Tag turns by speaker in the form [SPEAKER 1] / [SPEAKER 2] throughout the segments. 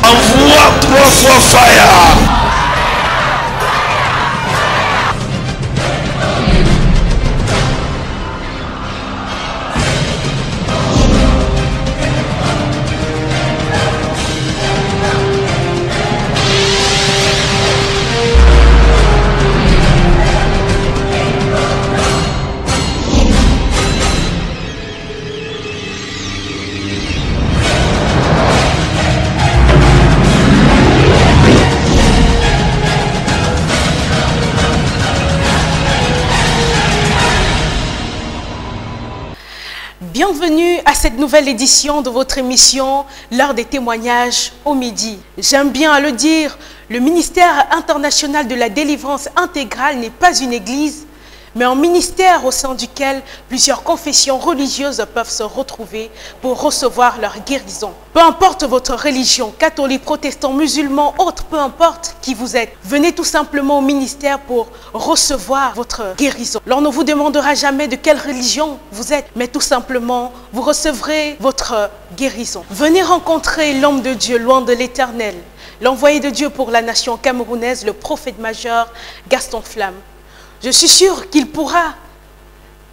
[SPEAKER 1] Envoie 3 fois fire.
[SPEAKER 2] Bienvenue à cette nouvelle édition de votre émission L'heure des témoignages au midi. J'aime bien à le dire, le ministère international de la délivrance intégrale n'est pas une église, mais un ministère au sein duquel plusieurs confessions religieuses peuvent se retrouver pour recevoir leur guérison. Peu importe votre religion, catholique, protestant, musulman, autre, peu importe qui vous êtes, venez tout simplement au ministère pour recevoir votre guérison. L'on ne vous demandera jamais de quelle religion vous êtes, mais tout simplement, vous recevrez votre guérison. Venez rencontrer l'homme de Dieu, loin de l'Éternel, l'envoyé de Dieu pour la nation camerounaise, le prophète majeur Gaston Flamme. Je suis sûre qu'il pourra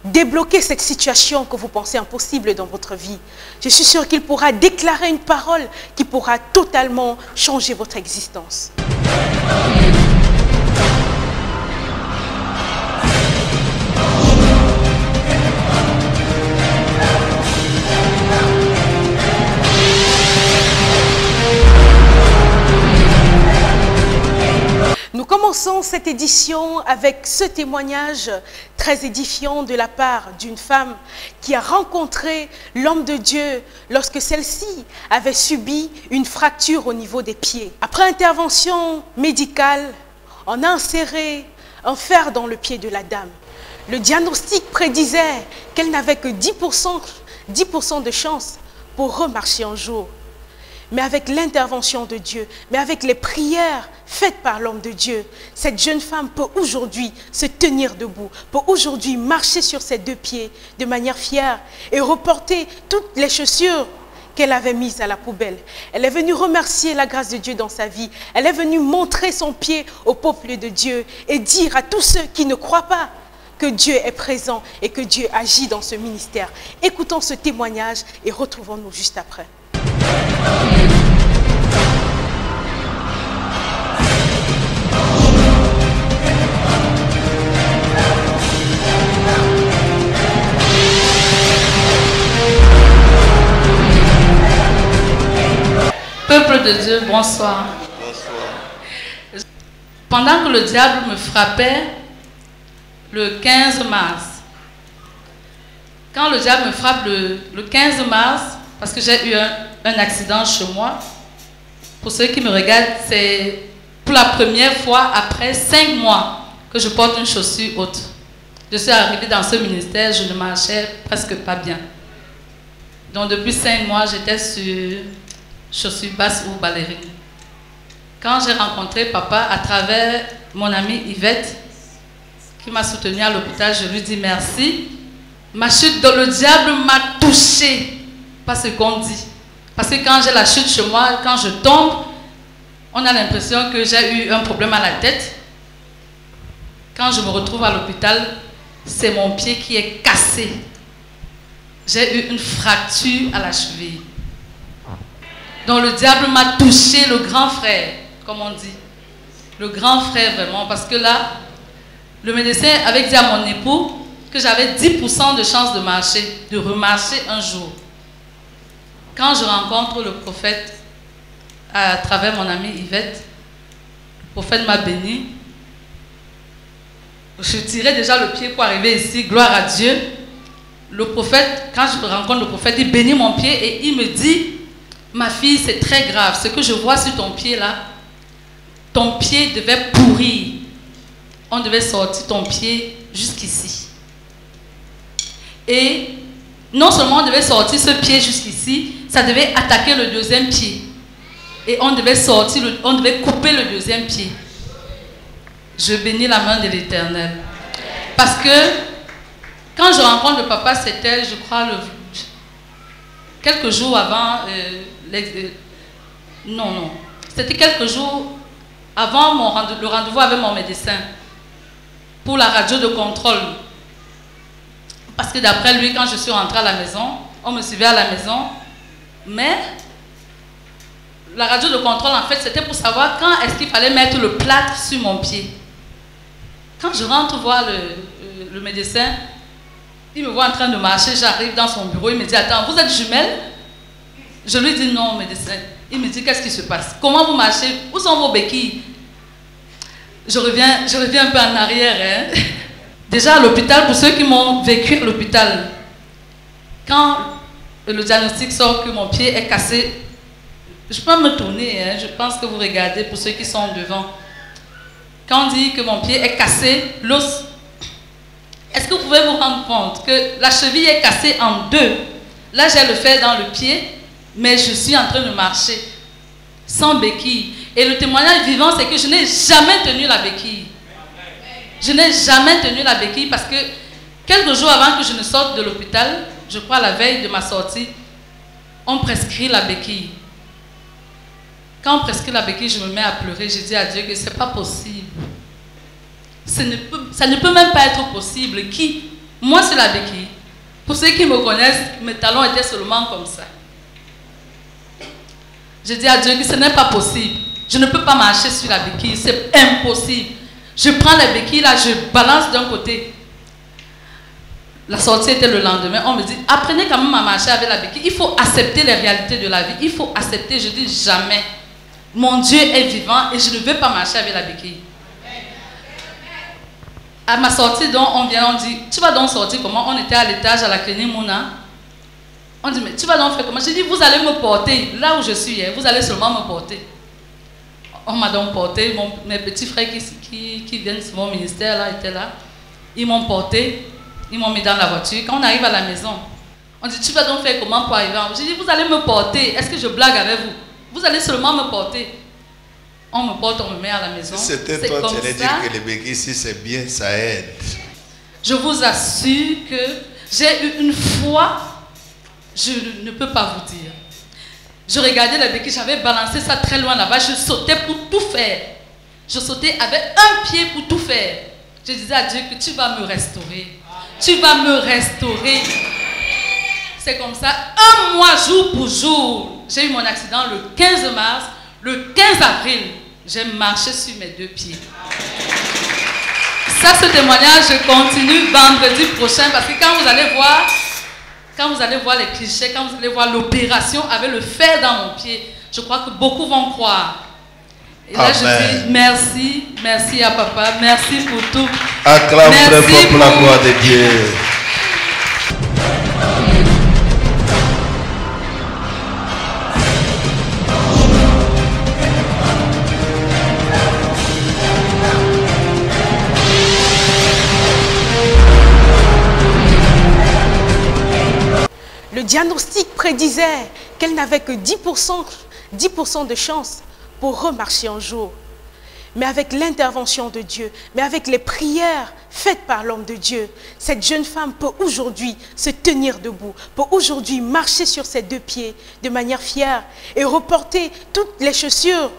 [SPEAKER 2] débloquer cette situation que vous pensez impossible dans votre vie. Je suis sûre qu'il pourra déclarer une parole qui pourra totalement changer votre existence. Nous commençons cette édition avec ce témoignage très édifiant de la part d'une femme qui a rencontré l'homme de Dieu lorsque celle-ci avait subi une fracture au niveau des pieds. Après intervention médicale, on a inséré un fer dans le pied de la dame. Le diagnostic prédisait qu'elle n'avait que 10% de chance pour remarcher un jour. Mais avec l'intervention de Dieu, mais avec les prières faites par l'homme de Dieu, cette jeune femme peut aujourd'hui se tenir debout, peut aujourd'hui marcher sur ses deux pieds de manière fière et reporter toutes les chaussures qu'elle avait mises à la poubelle. Elle est venue remercier la grâce de Dieu dans sa vie. Elle est venue montrer son pied au peuple de Dieu et dire à tous ceux qui ne croient pas que Dieu est présent et que Dieu agit dans ce ministère. Écoutons ce témoignage et retrouvons-nous juste après.
[SPEAKER 3] Peuple de Dieu, bonsoir. Bonsoir. Pendant que le diable me frappait le 15 mars, quand le diable me frappe le 15 mars, parce que j'ai eu un accident chez moi, pour ceux qui me regardent, c'est pour la première fois après 5 mois que je porte une chaussure haute. Je suis arrivée dans ce ministère, je ne marchais presque pas bien. Donc depuis 5 mois, j'étais sur chaussures basses ou ballerines. Quand j'ai rencontré papa à travers mon amie Yvette, qui m'a soutenue à l'hôpital, je lui dis merci. Ma chute dans le diable m'a touchée, pas ce qu'on dit. Parce que quand j'ai la chute chez moi, quand je tombe, on a l'impression que j'ai eu un problème à la tête. Quand je me retrouve à l'hôpital, c'est mon pied qui est cassé. J'ai eu une fracture à la cheville. Donc le diable m'a touché, le grand frère, comme on dit. Le grand frère vraiment, parce que là, le médecin avait dit à mon époux que j'avais 10% de chance de marcher, de remarcher un jour. Quand je rencontre le prophète à travers mon amie Yvette, le prophète m'a béni. Je tirais déjà le pied pour arriver ici, gloire à Dieu. Le prophète, quand je rencontre le prophète, il bénit mon pied et il me dit: ma fille, c'est très grave. Ce que je vois sur ton pied là, ton pied devait pourrir. On devait sortir ton pied jusqu'ici. Et non seulement on devait sortir ce pied jusqu'ici, ça devait attaquer le deuxième pied. Et on devait sortir, on devait couper le deuxième pied. Je bénis la main de l'Éternel. Parce que quand je rencontre le papa, c'était, je crois, quelques jours avant, C'était quelques jours avant le rendez-vous avec mon médecin pour la radio de contrôle. Parce que d'après lui, quand je suis rentrée à la maison, on me suivait à la maison, mais la radio de contrôle, en fait, c'était pour savoir quand est-ce qu'il fallait mettre le plâtre sur mon pied. Quand je rentre voir le médecin, il me voit en train de marcher, j'arrive dans son bureau, il me dit, attends, vous êtes jumelles? Je lui dis non, médecin. Il me dit, qu'est-ce qui se passe? Comment vous marchez? Où sont vos béquilles? Je reviens un peu en arrière. Hein? Déjà à l'hôpital, pour ceux qui m'ont vécu à l'hôpital, quand le diagnostic sort que mon pied est cassé, je peux me tourner, hein? Je pense que vous regardez pour ceux qui sont devant. Quand on dit que mon pied est cassé, l'os, est-ce que vous pouvez vous rendre compte que la cheville est cassée en deux? Là, j'ai le fer dans le pied, mais je suis en train de marcher sans béquille. Et le témoignage vivant, c'est que je n'ai jamais tenu la béquille. Je n'ai jamais tenu la béquille parce que quelques jours avant que je ne sorte de l'hôpital, je crois la veille de ma sortie, on prescrit la béquille. Quand on prescrit la béquille, je me mets à pleurer. Je dis à Dieu que ce n'est pas possible. Ça ne peut même pas être possible. Qui? Moi, c'est la béquille. Pour ceux qui me connaissent, mes talons étaient seulement comme ça. Je dis à Dieu que ce n'est pas possible. Je ne peux pas marcher sur la béquille. C'est impossible. Je prends la béquille, là, je balance d'un côté. La sortie était le lendemain. On me dit, apprenez quand même à marcher avec la béquille. Il faut accepter les réalités de la vie. Il faut accepter. Je dis jamais. Mon Dieu est vivant et je ne veux pas marcher avec la béquille. À ma sortie, donc, on vient, on dit, tu vas donc sortir comment? On était à l'étage à la clinique Mouna. On dit, mais tu vas donc faire comment? Je dis, vous allez me porter là où je suis. Hein, vous allez seulement me porter. On m'a donc porté. Mes petits frères qui viennent sur mon ministère là, étaient là. Ils m'ont porté. Ils m'ont mis dans la voiture. Quand on arrive à la maison, on dit, tu vas donc faire comment pour arriver? Je dis, vous allez me porter. Est-ce que je blague avec vous? Vous allez seulement me porter. On me porte, on me met à la maison.
[SPEAKER 1] Si c'était toi, tu allais dire que les béquilles, si c'est bien, ça aide.
[SPEAKER 3] Je vous assure que j'ai eu une foi, je ne peux pas vous dire. Je regardais la béquille, j'avais balancé ça très loin là-bas, je sautais pour tout faire. Je sautais avec un pied pour tout faire. Je disais à Dieu que tu vas me restaurer. Tu vas me restaurer. C'est comme ça, un mois jour pour jour. J'ai eu mon accident le 15 mars. Le 15 avril, j'ai marché sur mes deux pieds. Ça, ce témoignage, je continue vendredi prochain parce que quand vous allez voir les clichés, quand vous allez voir l'opération avec le fer dans mon pied, je crois que beaucoup vont croire. Et là, je dis merci à papa, merci pour tout.
[SPEAKER 1] Acclame très fort pour la gloire de Dieu.
[SPEAKER 2] Le diagnostic prédisait qu'elle n'avait que 10% de chance pour remarcher un jour. Mais avec l'intervention de Dieu, mais avec les prières faites par l'homme de Dieu, cette jeune femme peut aujourd'hui se tenir debout, peut aujourd'hui marcher sur ses deux pieds de manière fière et reporter toutes les chaussures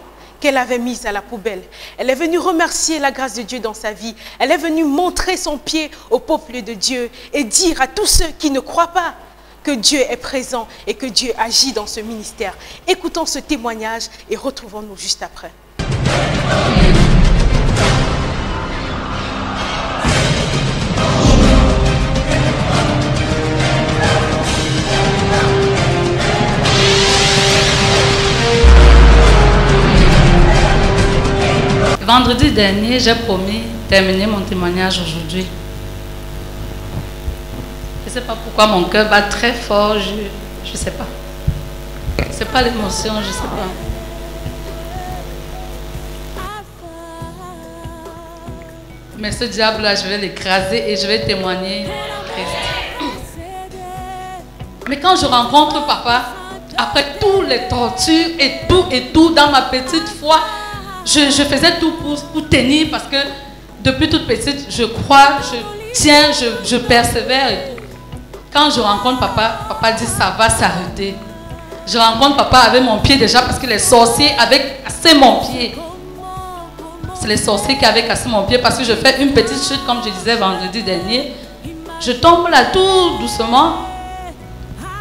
[SPEAKER 2] qu'elle avait mises à la poubelle. Elle est venue remercier la grâce de Dieu dans sa vie. Elle est venue montrer son pied au peuple de Dieu et dire à tous ceux qui ne croient pas que Dieu est présent et que Dieu agit dans ce ministère. Écoutons ce témoignage et retrouvons-nous juste après.
[SPEAKER 3] Vendredi dernier, j'ai promis terminer mon témoignage aujourd'hui. Je ne sais pas pourquoi mon cœur bat très fort, je ne sais pas. Ce n'est pas l'émotion, je ne sais pas. Mais ce diable-là, je vais l'écraser et je vais témoigner Christ. Mais quand je rencontre papa, après tous les tortures et tout dans ma petite foi, je faisais tout pour tenir parce que depuis toute petite, je crois, je tiens, je persévère et tout. Quand je rencontre papa, papa dit ça va s'arrêter. je rencontre papa avec mon pied déjà parce que les sorciers avaient cassé mon pied. C'est les sorciers qui avaient cassé mon pied parce que je fais une petite chute comme je disais vendredi dernier. Je tombe là tout doucement.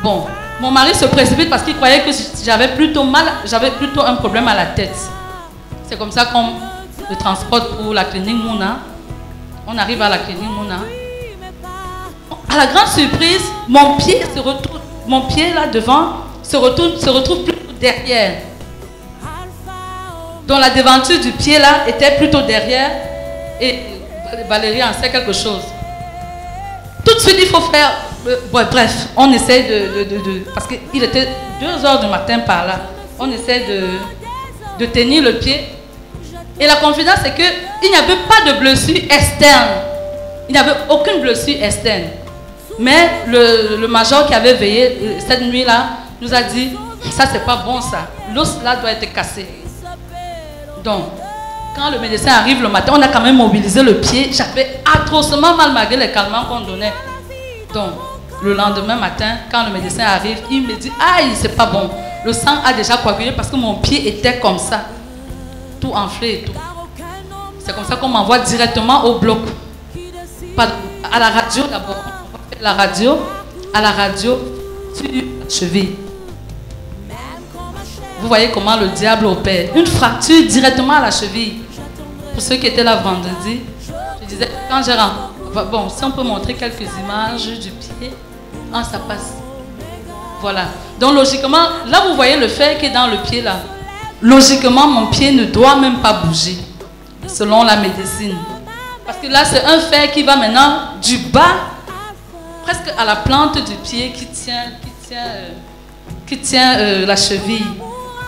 [SPEAKER 3] Bon, mon mari se précipite parce qu'il croyait que j'avais plutôt un problème à la tête. C'est comme ça qu'on me transporte pour la clinique Mouna. On arrive à la clinique Mouna. À la grande surprise, mon pied là devant se retrouve plutôt derrière. Donc la devanture du pied là était plutôt derrière. Et Valérie en sait quelque chose. Tout de suite, il faut faire... bref, on essaie parce qu'il était 2 heures du matin par là. On essaie de tenir le pied. Et la confidence, c'est qu'il n'y avait pas de blessure externe. Il n'y avait aucune blessure externe. Mais le major qui avait veillé cette nuit-là nous a dit, ça c'est pas bon ça. L'os là doit être cassé. Donc, quand le médecin arrive le matin, on a quand même mobilisé le pied. J'avais atrocement mal malgré les calmants qu'on donnait. Donc, le lendemain matin, quand le médecin arrive, il me dit, aïe, c'est pas bon. Le sang a déjà coagulé parce que mon pied était comme ça. Tout enflé et tout. C'est comme ça qu'on m'envoie directement au bloc. À la radio d'abord. La radio, à la radio, sur la cheville. Vous voyez comment le diable opère. Une fracture directement à la cheville. Pour ceux qui étaient là vendredi, je disais, quand j'ai rencontré... Bon, si on peut montrer quelques images du pied, ça passe. Voilà. Donc logiquement, là vous voyez le fer qui est dans le pied là. Logiquement, mon pied ne doit même pas bouger, selon la médecine. Parce que là, c'est un fer qui va maintenant du bas, presque à la plante du pied qui tient la cheville.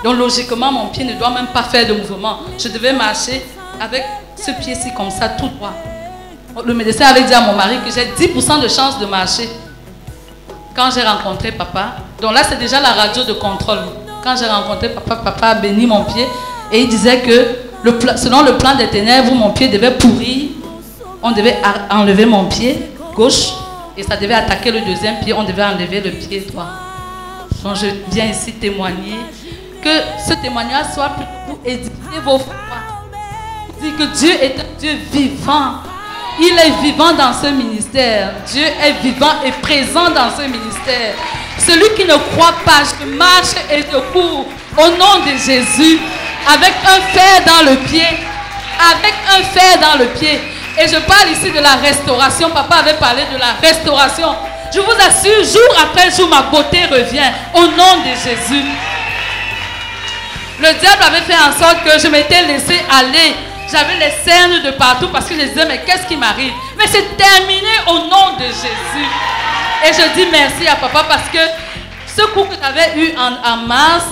[SPEAKER 3] Donc logiquement, mon pied ne doit même pas faire de mouvement. Je devais marcher avec ce pied-ci comme ça, tout droit. Le médecin avait dit à mon mari que j'ai 10% de chance de marcher. Quand j'ai rencontré papa, donc là c'est déjà la radio de contrôle. Quand j'ai rencontré papa, papa a béni mon pied et il disait que selon le plan des ténèbres, mon pied devait pourrir. On devait enlever mon pied gauche et ça devait attaquer le deuxième pied. On devait enlever le pied droit. Donc je viens ici témoigner que ce témoignage soit pour édifier vos foi. Dire que Dieu est un Dieu vivant. Il est vivant dans ce ministère. Dieu est vivant et présent dans ce ministère. Celui qui ne croit pas, je marche et je cours au nom de Jésus avec un fer dans le pied. Avec un fer dans le pied. Et je parle ici de la restauration. Papa avait parlé de la restauration. Je vous assure, jour après jour, ma beauté revient au nom de Jésus. Le diable avait fait en sorte que je m'étais laissé aller. J'avais les cernes de partout parce que je disais, mais qu'est-ce qui m'arrive? Mais c'est terminé au nom de Jésus. Et je dis merci à papa parce que ce coup que j'avais eu en mars,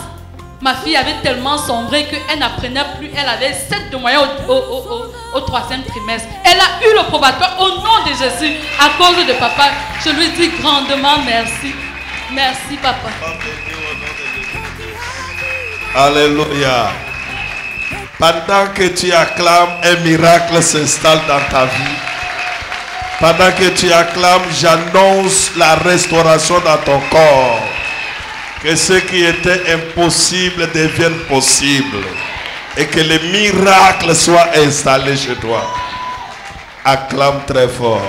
[SPEAKER 3] ma fille avait tellement sombré qu'elle n'apprenait plus. Elle avait 7 de moyenne au 3e trimestre. Elle a eu le probatoire au nom de Jésus à cause de papa. Je lui dis grandement merci. Merci papa.
[SPEAKER 1] Alléluia. Pendant que tu acclames, un miracle s'installe dans ta vie. Pendant que tu acclames, j'annonce la restauration dans ton corps. Que ce qui était impossible devienne possible. Et que les miracles soient installés chez toi. Acclame très fort.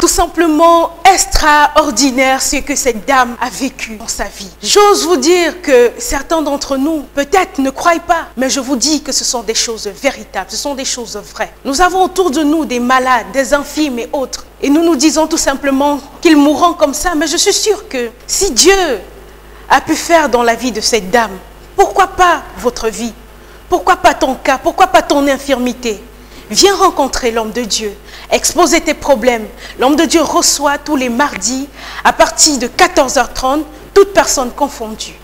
[SPEAKER 2] Simplement extraordinaire ce que cette dame a vécu dans sa vie. J'ose vous dire que certains d'entre nous peut-être ne croient pas, mais je vous dis que ce sont des choses véritables, ce sont des choses vraies. Nous avons autour de nous des malades, des infirmes et autres, et nous nous disons tout simplement qu'ils mourront comme ça, mais je suis sûre que si Dieu a pu faire dans la vie de cette dame, pourquoi pas votre vie? Pourquoi pas ton cas? Pourquoi pas ton infirmité? Viens rencontrer l'homme de Dieu, exposer tes problèmes. L'homme de Dieu reçoit tous les mardis à partir de 14h30, toute personne confondue.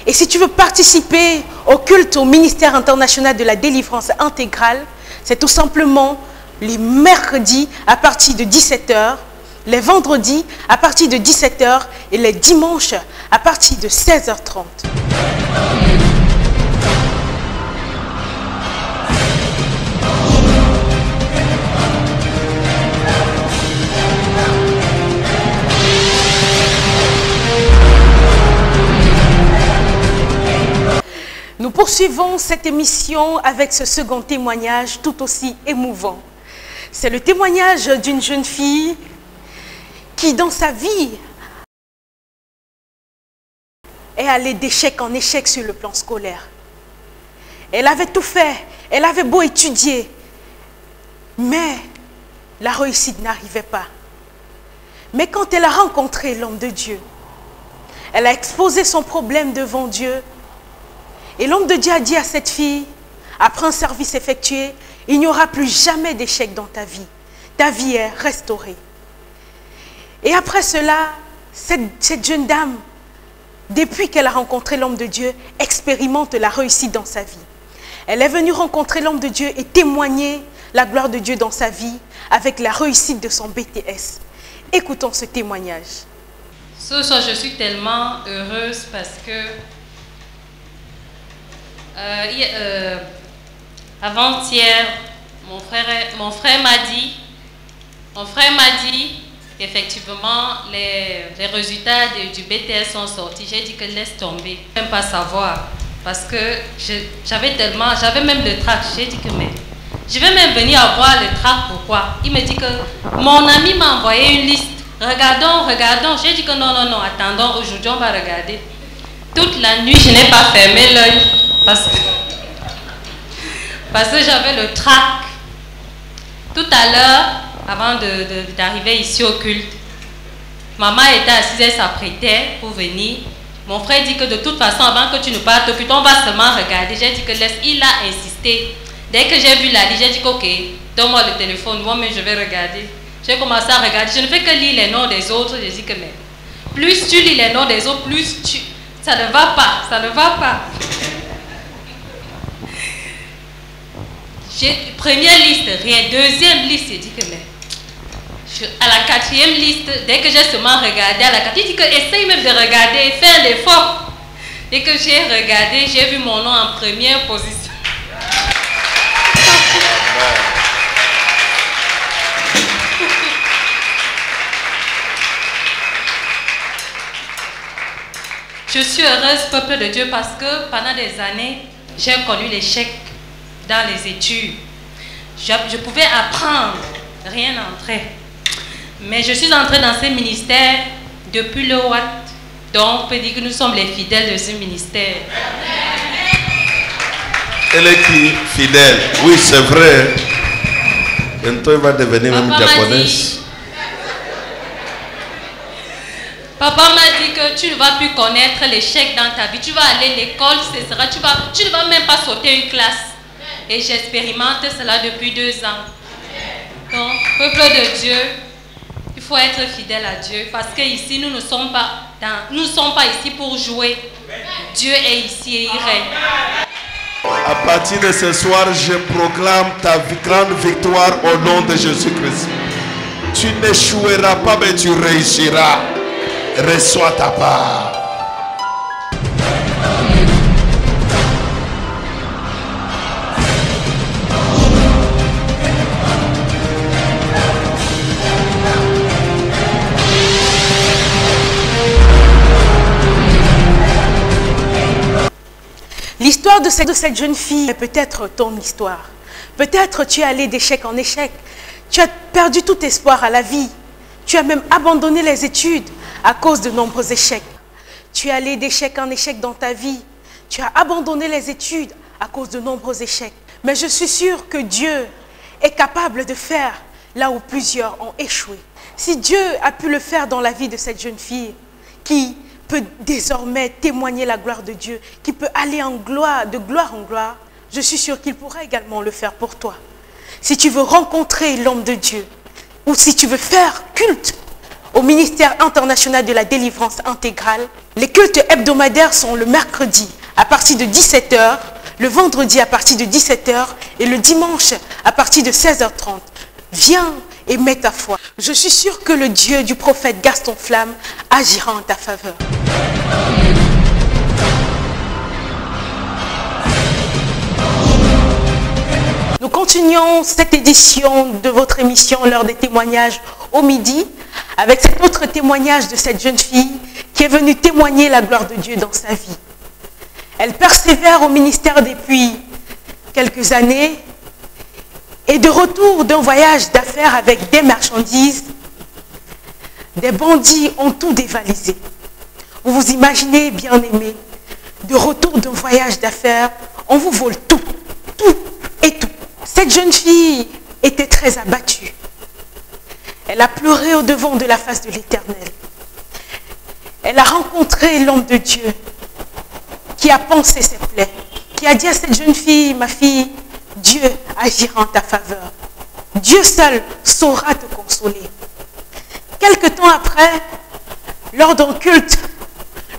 [SPEAKER 2] Et si tu veux participer au culte au ministère international de la délivrance intégrale, c'est tout simplement les mercredis à partir de 17h les vendredis à partir de 17h et les dimanches à partir de 16h30. Nous poursuivons cette émission avec ce second témoignage tout aussi émouvant. C'est le témoignage d'une jeune fille qui, dans sa vie, est allée d'échec en échec sur le plan scolaire. Elle avait tout fait, elle avait beau étudier, mais la réussite n'arrivait pas. Mais quand elle a rencontré l'homme de Dieu, elle a exposé son problème devant Dieu. Et l'homme de Dieu a dit à cette fille, après un service effectué, il n'y aura plus jamais d'échec dans ta vie. Ta vie est restaurée. Et après cela, cette jeune dame, depuis qu'elle a rencontré l'homme de Dieu, expérimente la réussite dans sa vie. Elle est venue rencontrer l'homme de Dieu et témoigner la gloire de Dieu dans sa vie avec la réussite de son BTS. Écoutons ce témoignage.
[SPEAKER 3] Ce soir, je suis tellement heureuse parce que avant-hier, mon frère m'a dit qu'effectivement les résultats du BTS sont sortis. J'ai dit que laisse tomber, je ne veux même pas savoir parce que j'avais même le trac. J'ai dit que mais je vais même venir avoir le trac, pourquoi? Il me dit que mon ami m'a envoyé une liste. Regardons. J'ai dit que non, attendons, aujourd'hui on va regarder. Toute la nuit, je n'ai pas fermé l'œil parce que j'avais le trac. Tout à l'heure, avant d'arriver ici au culte, maman était assise, elle s'apprêtait pour venir. Mon frère dit que de toute façon, avant que tu ne partes au culte, on va seulement regarder. J'ai dit que laisse, il a insisté. Dès que j'ai vu la liste, j'ai dit que ok, donne-moi le téléphone, moi-même je vais regarder. J'ai commencé à regarder, je ne fais que lire les noms des autres. J'ai dit que mais plus tu lis les noms des autres, plus ça ne va pas. Première liste, rien. Deuxième liste, j'ai dit que mais à la quatrième liste, dès que j'ai seulement regardé à la quatrième, il dit que essaye même de regarder, fais un effort. Dès que j'ai regardé, j'ai vu mon nom en première position. Je suis heureuse, peuple de Dieu, parce que pendant des années, j'ai connu l'échec dans les études. Je pouvais apprendre, rien n'entrait. Mais je suis entrée dans ce ministère depuis le Watt. Donc, on peut dire que nous sommes les fidèles de ce ministère.
[SPEAKER 1] Elle est qui? Fidèle. Oui, c'est vrai. Bientôt, elle va devenir même japonaise.
[SPEAKER 3] Papa m'a dit que tu ne vas plus connaître l'échec dans ta vie. Tu vas aller à l'école, tu ne vas même pas sauter une classe. Et j'expérimente cela depuis 2 ans. Donc, peuple de Dieu, il faut être fidèle à Dieu. Parce qu'ici, nous ne sommes pas ici pour jouer. Dieu est ici et il règne.
[SPEAKER 1] À partir de ce soir, je proclame ta grande victoire au nom de Jésus-Christ. Tu n'échoueras pas, mais tu réussiras. Reçois ta part.
[SPEAKER 2] L'histoire de cette jeune fille est peut-être ton histoire. Peut-être tu es allé d'échec en échec. Tu as perdu tout espoir à la vie. Tu as même abandonné les études à cause de nombreux échecs. Tu es allé d'échec en échec dans ta vie. Tu as abandonné les études à cause de nombreux échecs. Mais je suis sûre que Dieu est capable de faire là où plusieurs ont échoué. Si Dieu a pu le faire dans la vie de cette jeune fille qui peut désormais témoigner la gloire de Dieu, qui peut aller de gloire en gloire, je suis sûre qu'il pourra également le faire pour toi. Si tu veux rencontrer l'homme de Dieu, ou si tu veux faire culte au ministère international de la délivrance intégrale, les cultes hebdomadaires sont le mercredi à partir de 17h, le vendredi à partir de 17h et le dimanche à partir de 16h30. Viens et mets ta foi. Je suis sûre que le Dieu du prophète Gaston Flamme agira en ta faveur. Nous continuons cette édition de votre émission L'heure des témoignages au midi avec cet autre témoignage de cette jeune fille qui est venue témoigner la gloire de Dieu dans sa vie. Elle persévère au ministère depuis quelques années et de retour d'un voyage d'affaires avec des marchandises, des bandits ont tout dévalisé. Vous vous imaginez, bien-aimés, de retour d'un voyage d'affaires, on vous vole tout, tout et tout. Cette jeune fille était très abattue. Elle a pleuré au-devant de la face de l'Éternel. Elle a rencontré l'homme de Dieu qui a pansé ses plaies, qui a dit à cette jeune fille, ma fille, Dieu agira en ta faveur. Dieu seul saura te consoler. Quelque temps après, lors d'un culte,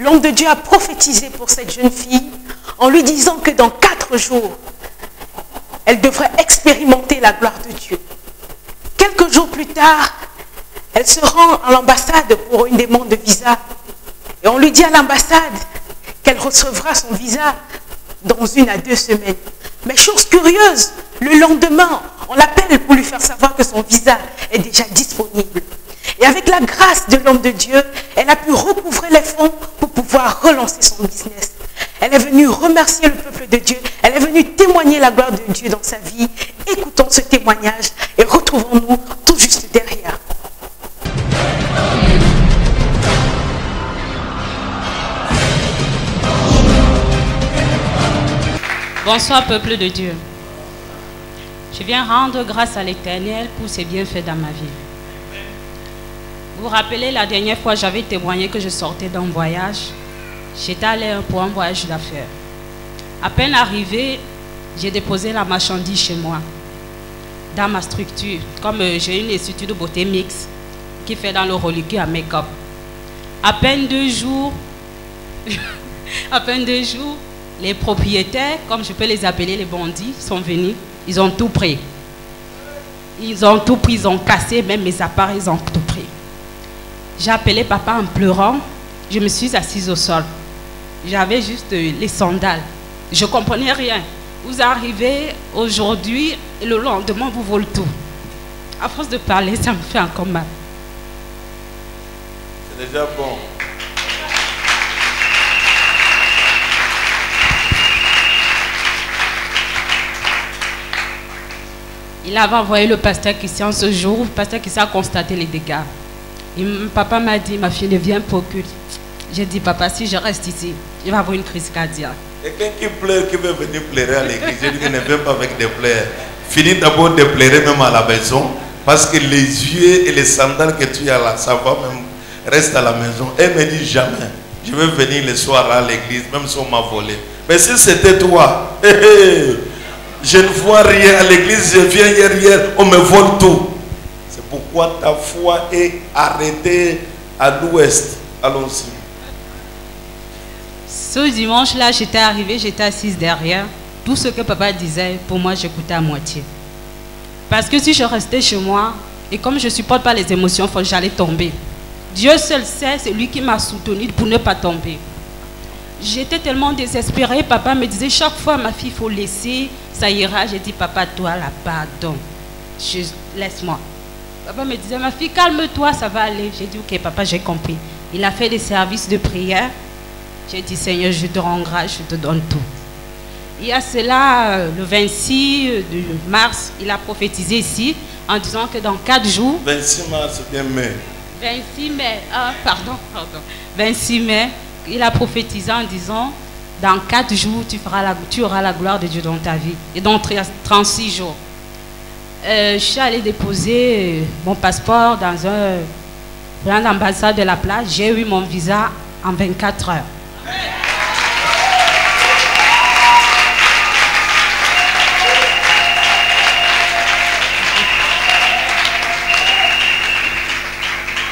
[SPEAKER 2] l'homme de Dieu a prophétisé pour cette jeune fille en lui disant que dans 4 jours, elle devrait expérimenter la gloire de Dieu. Quelques jours plus tard, elle se rend à l'ambassade pour une demande de visa. Et on lui dit à l'ambassade qu'elle recevra son visa dans 1 à 2 semaines. Mais chose curieuse, le lendemain, on l'appelle pour lui faire savoir que son visa est déjà disponible. Et avec la grâce de l'homme de Dieu, elle a pu recouvrer les fonds pour pouvoir relancer son business. Elle est venue remercier le peuple de Dieu. Elle est venue témoigner la gloire de Dieu dans sa vie. Écoutons ce témoignage et retrouvons-nous tout juste derrière.
[SPEAKER 4] Bonsoir peuple de Dieu. Je viens rendre grâce à l'Éternel pour ses bienfaits dans ma vie. Vous vous rappelez, la dernière fois, j'avais témoigné que je sortais d'un voyage. J'étais allé pour un voyage d'affaires. À peine arrivé, j'ai déposé la marchandise chez moi, dans ma structure. Comme j'ai une institut de beauté mixte qui fait dans le reliquat à make-up. À peine 2 jours, les propriétaires, comme je peux les appeler les bandits, sont venus. Ils ont tout pris. Ils ont tout pris, ils ont cassé même mes appareils, ils ont tout pris. J'ai appelé papa en pleurant. Je me suis assise au sol. J'avais juste les sandales. Je ne comprenais rien. Vous arrivez aujourd'hui et le lendemain, vous volez tout. À force de parler, ça me fait encore mal.
[SPEAKER 1] C'est déjà bon.
[SPEAKER 4] Il avait envoyé le pasteur Christian ce jour. Le pasteur Christian a constaté les dégâts. Et papa m'a dit, ma fille ne vient pas au culte. J'ai dit, papa, si je reste ici, il va avoir une crise cardiaque.
[SPEAKER 1] Quelqu'un qui pleure, qui veut venir pleurer à l'église, je dis qu'il ne vient pas avec des pleurs. Finis d'abord de pleurer même à la maison, parce que les yeux et les sandales que tu as là, ça va même rester à la maison. Elle me dit jamais, je vais venir le soir à l'église, même si on m'a volé. Mais si c'était toi, je ne vois rien à l'église, je viens hier, on me vole tout. C'est pourquoi ta foi est arrêtée à l'ouest. Allons-y.
[SPEAKER 4] Ce dimanche-là, j'étais arrivée, j'étais assise derrière. Tout ce que papa disait, pour moi, j'écoutais à moitié. Parce que si je restais chez moi, et comme je ne supporte pas les émotions, j'allais tomber. Dieu seul sait, c'est lui qui m'a soutenue pour ne pas tomber. J'étais tellement désespérée. Papa me disait chaque fois, ma fille, il faut laisser, ça ira. J'ai dit, papa, toi, là, pardon. Laisse-moi. Papa me disait, ma fille, calme-toi, ça va aller. J'ai dit, ok, papa, j'ai compris. Il a fait des services de prière. J'ai dit, Seigneur, je te rends grâce, je te donne tout. Il y a cela, le 26 mars, il a prophétisé ici en disant que dans 4 jours...
[SPEAKER 1] 26 mars, bien mai.
[SPEAKER 4] 26 mai, pardon. 26 mai, il a prophétisé en disant, dans 4 jours, tu auras la gloire de Dieu dans ta vie. Et dans 36 jours. Je suis allée déposer mon passeport dans l'ambassade de la plage. J'ai eu mon visa en 24 heures.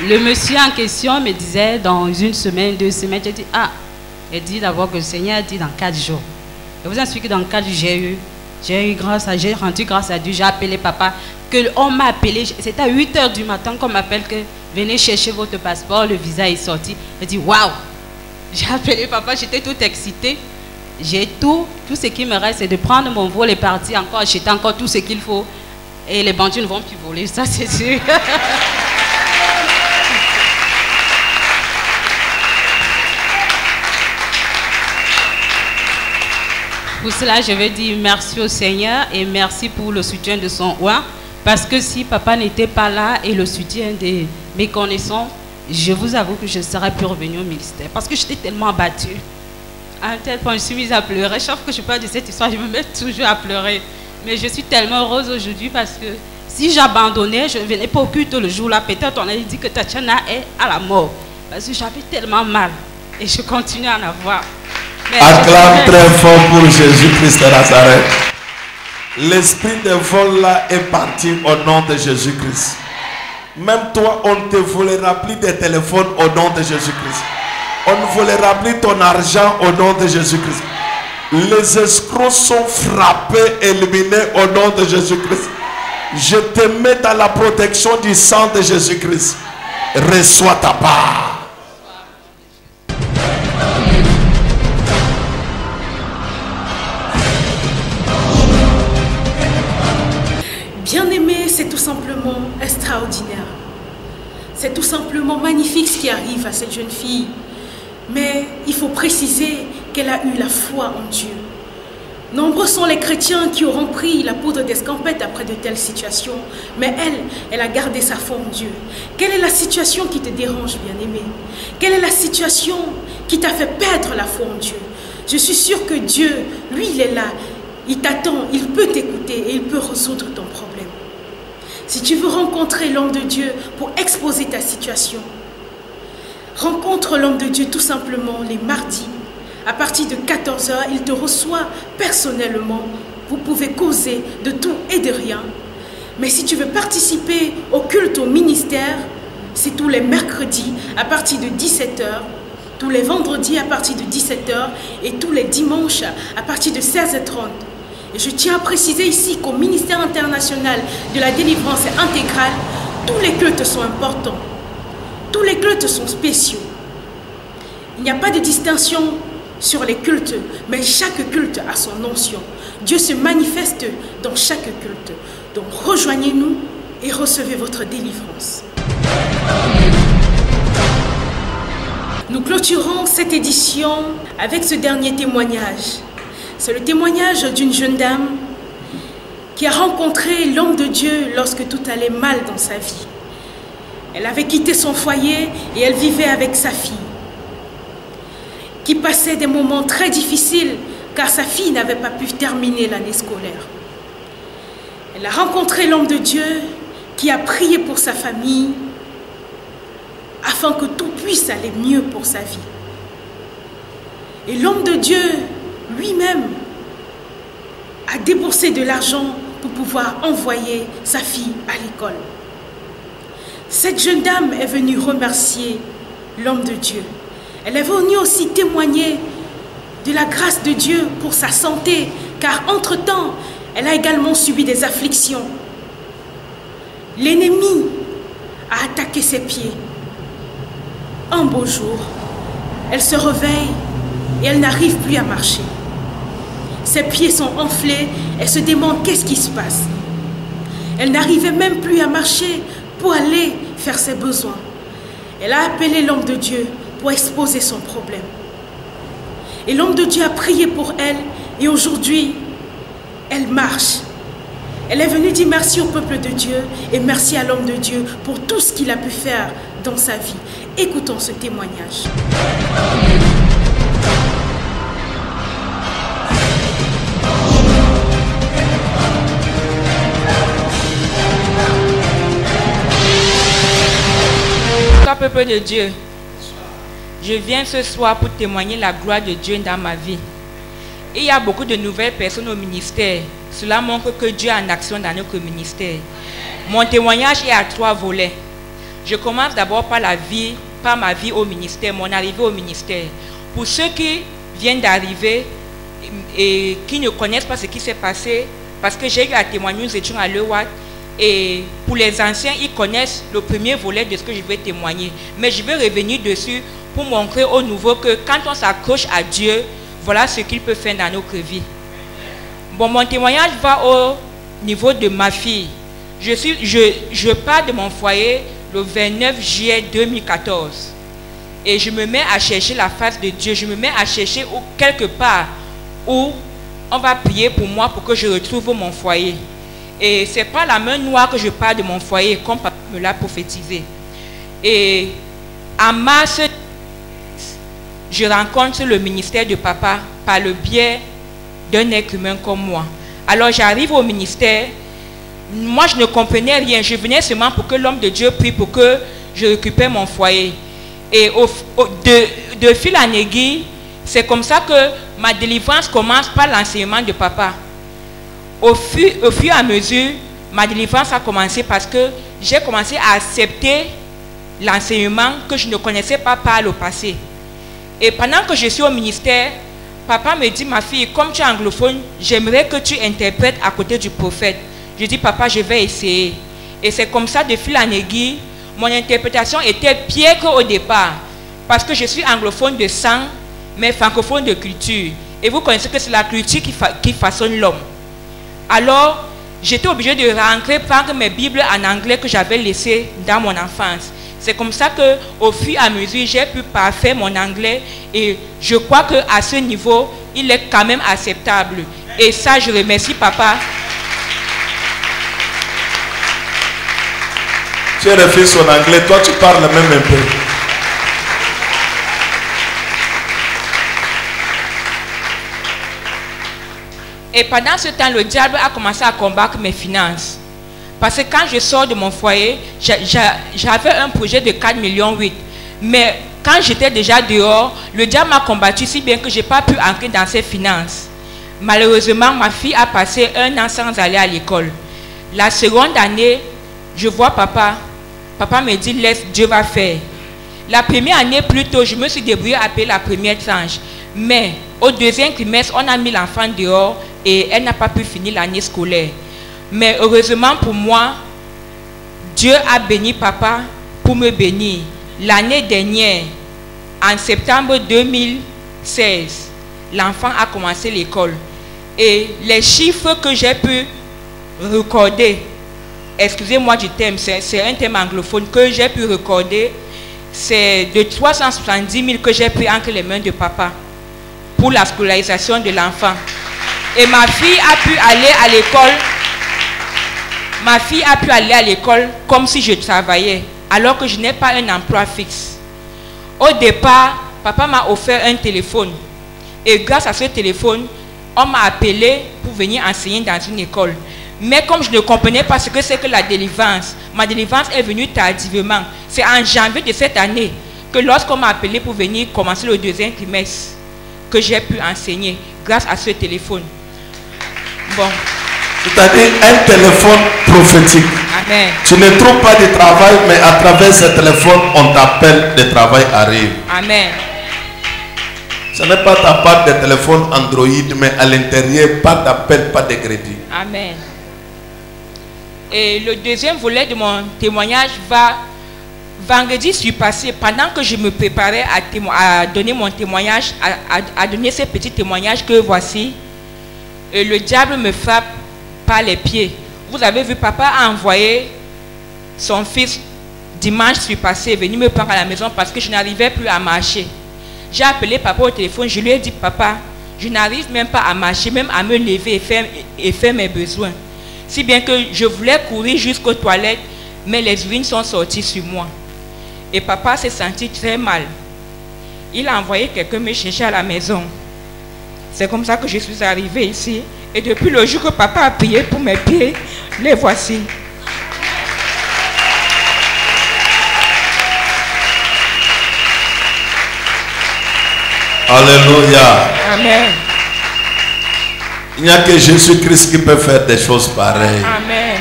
[SPEAKER 4] Le monsieur en question me disait dans 1 semaine, 2 semaines. J'ai dit, il dit d'abord que le Seigneur a dit dans 4 jours. Je vous assure que dans 4 jours, j'ai eu J'ai rendu grâce à Dieu, j'ai appelé papa. On m'a appelé, c'était à 8 h du matin qu'on m'appelle que venez chercher votre passeport, le visa est sorti. J'ai dit waouh! J'ai appelé papa, j'étais toute excitée. J'ai tout ce qui me reste, c'est de prendre mon vol et partir encore, acheter encore tout ce qu'il faut. Et les bandits ne vont plus voler, ça c'est sûr. Pour cela, je veux dire merci au Seigneur et merci pour le soutien de son roi. Parce que si papa n'était pas là et le soutien de mes connaissances, je vous avoue que je ne serais plus revenue au ministère. Parce que j'étais tellement abattue. À un tel point, je suis mise à pleurer. Chaque fois que je parle de cette histoire, je me mets toujours à pleurer. Mais je suis tellement heureuse aujourd'hui parce que si j'abandonnais, je ne venais pas au culte le jour-là. Peut-être on allait dire que Tatiana est à la mort. Parce que j'avais tellement mal. Et je continue à en avoir.
[SPEAKER 1] Acclame très fort pour Jésus-Christ de Nazareth. L'esprit de vol là est parti au nom de Jésus-Christ. Même toi, on ne te volera plus des téléphones au nom de Jésus-Christ. On ne volera plus ton argent au nom de Jésus-Christ. Les escrocs sont frappés, éliminés au nom de Jésus-Christ. Je te mets dans la protection du sang de Jésus-Christ. Reçois ta part.
[SPEAKER 2] Bien-aimé, c'est tout simplement extraordinaire. C'est tout simplement magnifique ce qui arrive à cette jeune fille. Mais il faut préciser qu'elle a eu la foi en Dieu. Nombreux sont les chrétiens qui auront pris la poudre d'escampette après de telles situations. Mais elle a gardé sa foi en Dieu. Quelle est la situation qui te dérange, bien-aimé? Quelle est la situation qui t'a fait perdre la foi en Dieu? Je suis sûre que Dieu, lui, il est là. Il t'attend, il peut t'écouter et il peut résoudre ton problème. Si tu veux rencontrer l'homme de Dieu pour exposer ta situation, rencontre l'homme de Dieu tout simplement les mardis. À partir de 14 h, il te reçoit personnellement. Vous pouvez causer de tout et de rien. Mais si tu veux participer au culte au ministère, c'est tous les mercredis à partir de 17 h, tous les vendredis à partir de 17 h et tous les dimanches à partir de 16 h 30. Et je tiens à préciser ici qu'au ministère international de la délivrance intégrale, tous les cultes sont importants. Tous les cultes sont spéciaux. Il n'y a pas de distinction sur les cultes, mais chaque culte a son onction. Dieu se manifeste dans chaque culte. Donc rejoignez-nous et recevez votre délivrance. Nous clôturons cette édition avec ce dernier témoignage. C'est le témoignage d'une jeune dame qui a rencontré l'homme de Dieu lorsque tout allait mal dans sa vie. Elle avait quitté son foyer et elle vivait avec sa fille, qui passait des moments très difficiles car sa fille n'avait pas pu terminer l'année scolaire. Elle a rencontré l'homme de Dieu qui a prié pour sa famille afin que tout puisse aller mieux pour sa vie. Et l'homme de Dieu lui-même a déboursé de l'argent pour pouvoir envoyer sa fille à l'école. Cette jeune dame est venue remercier l'homme de Dieu. Elle est venue aussi témoigner de la grâce de Dieu pour sa santé, car entre-temps, elle a également subi des afflictions. L'ennemi a attaqué ses pieds. Un beau jour, elle se réveille et elle n'arrive plus à marcher. Ses pieds sont enflés, elle se demande qu'est-ce qui se passe. Elle n'arrivait même plus à marcher pour aller faire ses besoins. Elle a appelé l'homme de Dieu pour exposer son problème. Et l'homme de Dieu a prié pour elle et aujourd'hui, elle marche. Elle est venue dire merci au peuple de Dieu et merci à l'homme de Dieu pour tout ce qu'il a pu faire dans sa vie. Écoutons ce témoignage.
[SPEAKER 5] Peuple de Dieu, je viens ce soir pour témoigner la gloire de Dieu dans ma vie. Il y a beaucoup de nouvelles personnes au ministère. Cela montre que Dieu est en action dans notre ministère. Mon témoignage est à 3 volets. Je commence d'abord par ma vie au ministère, mon arrivée au ministère. Pour ceux qui viennent d'arriver, et qui ne connaissent pas ce qui s'est passé, parce que j'ai eu à témoigner, nous étions à l'EWAT, et pour les anciens, ils connaissent le premier volet de ce que je vais témoigner. Mais je vais revenir dessus pour montrer aux nouveaux que quand on s'accroche à Dieu, voilà ce qu'il peut faire dans notre vie. Bon, mon témoignage va au niveau de ma fille. Je pars de mon foyer le 29 juillet 2014. Et je me mets à chercher la face de Dieu. Je me mets à chercher quelque part où on va prier pour moi pour que je retrouve mon foyer. Et c'est pas la main noire que je pars de mon foyer, comme papa me l'a prophétisé. Et en mars, je rencontre le ministère de papa par le biais d'un être humain comme moi. Alors j'arrive au ministère. Moi, je ne comprenais rien. Je venais seulement pour que l'homme de Dieu prie pour que je récupère mon foyer. Et de fil en aiguille, c'est comme ça que ma délivrance commence par l'enseignement de papa. Au fur et à mesure, ma délivrance a commencé parce que j'ai commencé à accepter l'enseignement que je ne connaissais pas par le passé. Et pendant que je suis au ministère, papa me dit, ma fille, comme tu es anglophone, j'aimerais que tu interprètes à côté du prophète. Je dis, papa, je vais essayer. Et c'est comme ça, de fil en aiguille, mon interprétation était pire qu'au départ. Parce que je suis anglophone de sang, mais francophone de culture. Et vous connaissez que c'est la culture qui façonne l'homme. Alors, j'étais obligée de rentrer prendre mes Bibles en anglais que j'avais laissées dans mon enfance. C'est comme ça qu'au fur et à mesure, j'ai pu parfaire mon anglais. Et je crois qu'à ce niveau, il est quand même acceptable. Et ça, je remercie papa.
[SPEAKER 1] Tu as refait son anglais, toi tu parles même un peu.
[SPEAKER 5] Et pendant ce temps, le diable a commencé à combattre mes finances. Parce que quand je sors de mon foyer, j'avais un projet de 4,8 millions. Mais quand j'étais déjà dehors, le diable m'a combattu si bien que je n'ai pas pu entrer dans ses finances. Malheureusement, ma fille a passé 1 an sans aller à l'école. La seconde année, je vois papa. Papa me dit, laisse, Dieu va faire. La première année, plus tôt, je me suis débrouillée à payer la première tranche. Mais au deuxième trimestre, on a mis l'enfant dehors et elle n'a pas pu finir l'année scolaire. Mais heureusement pour moi, Dieu a béni papa pour me bénir. L'année dernière, en septembre 2016, l'enfant a commencé l'école. Et les chiffres que j'ai pu recorder, excusez-moi du thème, c'est un thème anglophone que j'ai pu recorder, c'est de 370 000 que j'ai pris entre les mains de papa pour la scolarisation de l'enfant. Et ma fille a pu aller à l'école. Ma fille a pu aller à l'école comme si je travaillais, alors que je n'ai pas un emploi fixe. Au départ, papa m'a offert un téléphone. Et grâce à ce téléphone, on m'a appelé pour venir enseigner dans une école. Mais comme je ne comprenais pas ce que c'est que la délivrance, ma délivrance est venue tardivement. C'est en janvier de cette année que lorsqu'on m'a appelé pour venir commencer le deuxième trimestre, que j'ai pu enseigner grâce à ce téléphone. Bon.
[SPEAKER 1] C'est-à-dire un téléphone prophétique.
[SPEAKER 5] Amen.
[SPEAKER 1] Tu ne trouves pas de travail, mais à travers ce téléphone, on t'appelle, le travail arrive.
[SPEAKER 5] Amen.
[SPEAKER 1] Ce n'est pas ta part de téléphone Android, mais à l'intérieur, pas d'appel, pas de crédit.
[SPEAKER 5] Amen. Et le deuxième volet de mon témoignage va vendredi surpassé, pendant que je me préparais à donner mon témoignage, à donner ces petits témoignages que voici, le diable me frappe par les pieds. Vous avez vu, papa a envoyé son fils dimanche surpassé venir me prendre à la maison parce que je n'arrivais plus à marcher. J'ai appelé papa au téléphone, je lui ai dit, papa, je n'arrive même pas à marcher, même à me lever et faire mes besoins. Si bien que je voulais courir jusqu'aux toilettes, mais les urines sont sorties sur moi. Et papa s'est senti très mal. Il a envoyé quelqu'un me chercher à la maison. C'est comme ça que je suis arrivée ici. Et depuis le jour que papa a prié pour mes pieds, les voici.
[SPEAKER 1] Alléluia.
[SPEAKER 5] Amen.
[SPEAKER 1] Il n'y a que Jésus-Christ qui peut faire des choses pareilles.
[SPEAKER 5] Amen.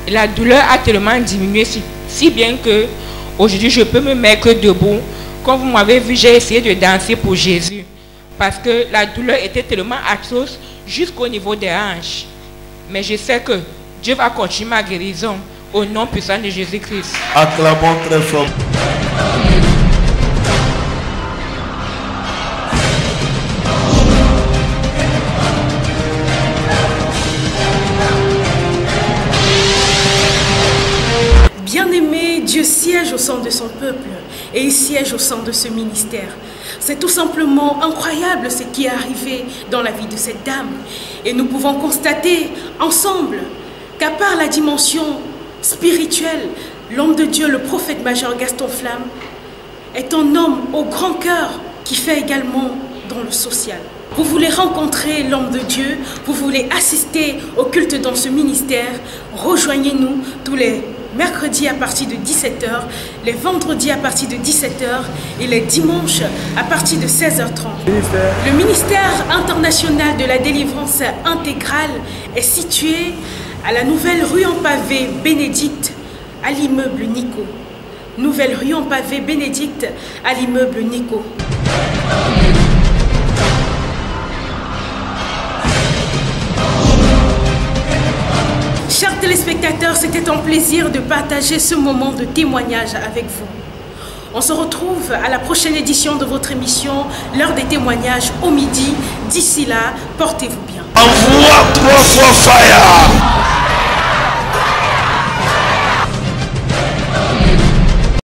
[SPEAKER 5] Et la douleur a tellement diminué si bien que aujourd'hui je peux me mettre debout. Comme vous m'avez vu, j'ai essayé de danser pour Jésus. parce que la douleur était tellement atroce jusqu'au niveau des hanches. Mais je sais que Dieu va continuer ma guérison au nom puissant de Jésus-Christ.
[SPEAKER 1] Acclamons très fort.
[SPEAKER 2] Bien-aimé, Dieu siège au sein de son peuple et il siège au sein de ce ministère. C'est tout simplement incroyable ce qui est arrivé dans la vie de cette dame. Et nous pouvons constater ensemble qu'à part la dimension spirituelle, l'homme de Dieu, le prophète major Gaston Flamme, est un homme au grand cœur qui fait également dans le social. Vous voulez rencontrer l'homme de Dieu, vous voulez assister au culte dans ce ministère, rejoignez-nous tous les mercredis à partir de 17h, les vendredis à partir de 17h et les dimanches à partir de 16h30. Le ministère international de la délivrance intégrale est situé à la nouvelle rue en pavé Bénédicte à l'immeuble Nico. Nouvelle rue en pavé Bénédicte à l'immeuble Nico. Chers téléspectateurs, c'était un plaisir de partager ce moment de témoignage avec vous. On se retrouve à la prochaine édition de votre émission, l'heure des témoignages au midi. D'ici là, portez-vous bien.
[SPEAKER 1] Envoie 3 fois fire.